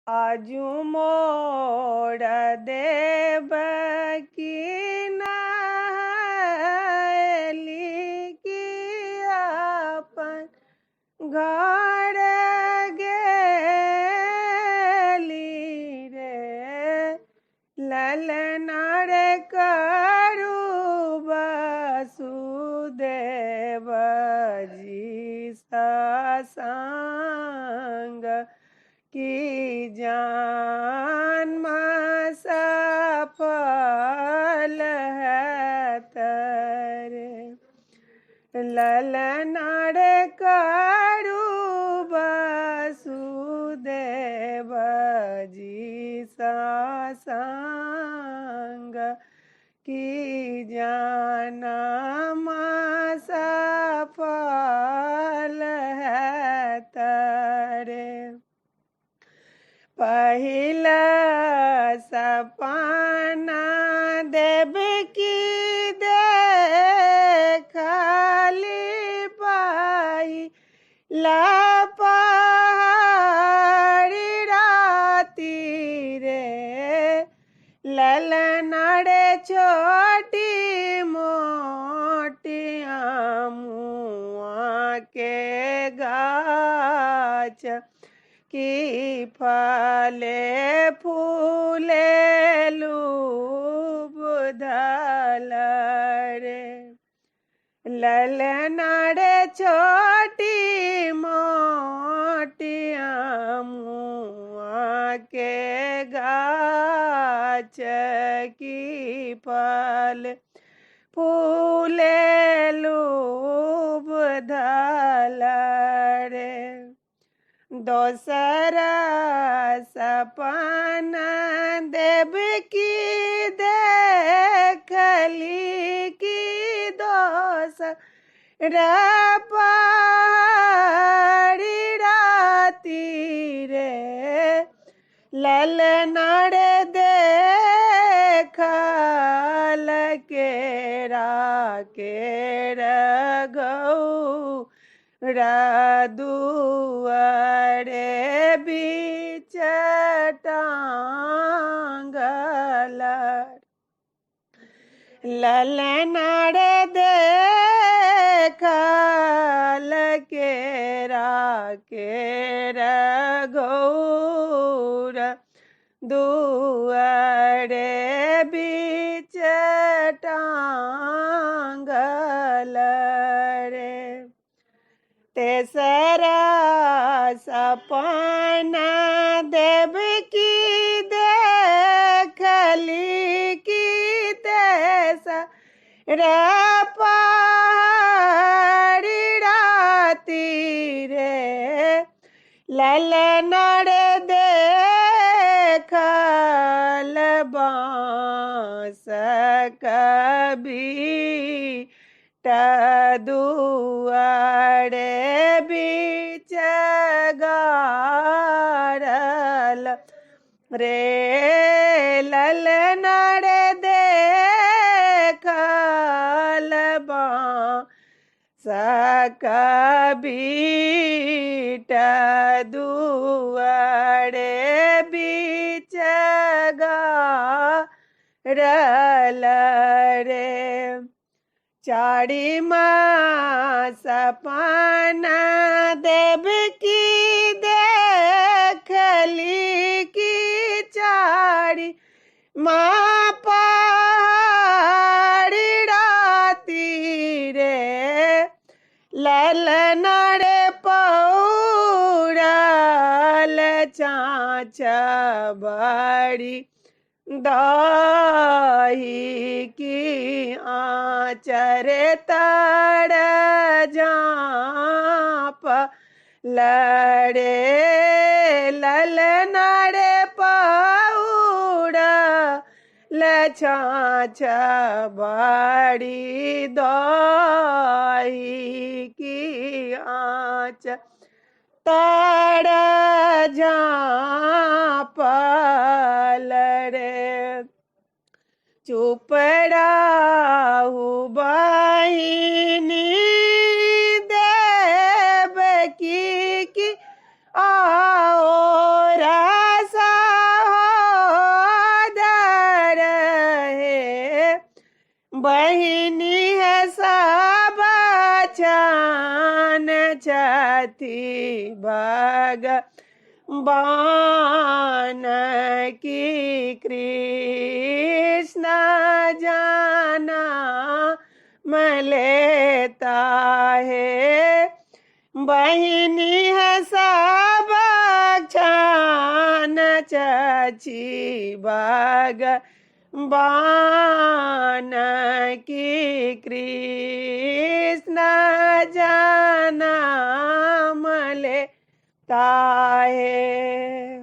आजू मोड़ देव की नली की अपन घर गेली रे ललना रे करू वसुदेव जी सत्संग की जन्म सफल है तेरे ललना रे करू वसुदेव जी सत्संग की जन्म सफल है तेरे पहिला सपना देव की देखली पहिला पहाड़ी राती रे ललना रे छोटी मोटी मुआ के गाछ की फले फूले बुधल रे ललना रे छोटी मोटी मुआ के गाछ की फल फूले बुधल रे दोसरा सपना देव की देखली की दोसरा पहाड़ी राती रे ललना रे देखल केरा गौ दुआरे बीच टांगल ललना रे देखल केरा गौर दुआरे बीच टांगल रे तेसरा सपना देव की देखली की तेसरा पहाड़ी राती रे ललना रे देखल बांस कभी दुआरे बीच गारल रे ललना रे देखल बांस कभी दुआरे बीच गारल रे चारी मास सपना देव की देखली की चारी माँ पहाड़ी राती रे ललना रे पौड़ल चाँच बड़ी दाही की आचर तर झाँप लड़े ललना रे पौड़ल छाछ बड़ी दाही की आँच तर झाँपल रे चुप रहू बहिनी देव की आओ रसा साथी भगवान की कृष्ण जाना लेता है। बहिनी है सब क्षण चची भगवान की कृष्ण जाना लेता है।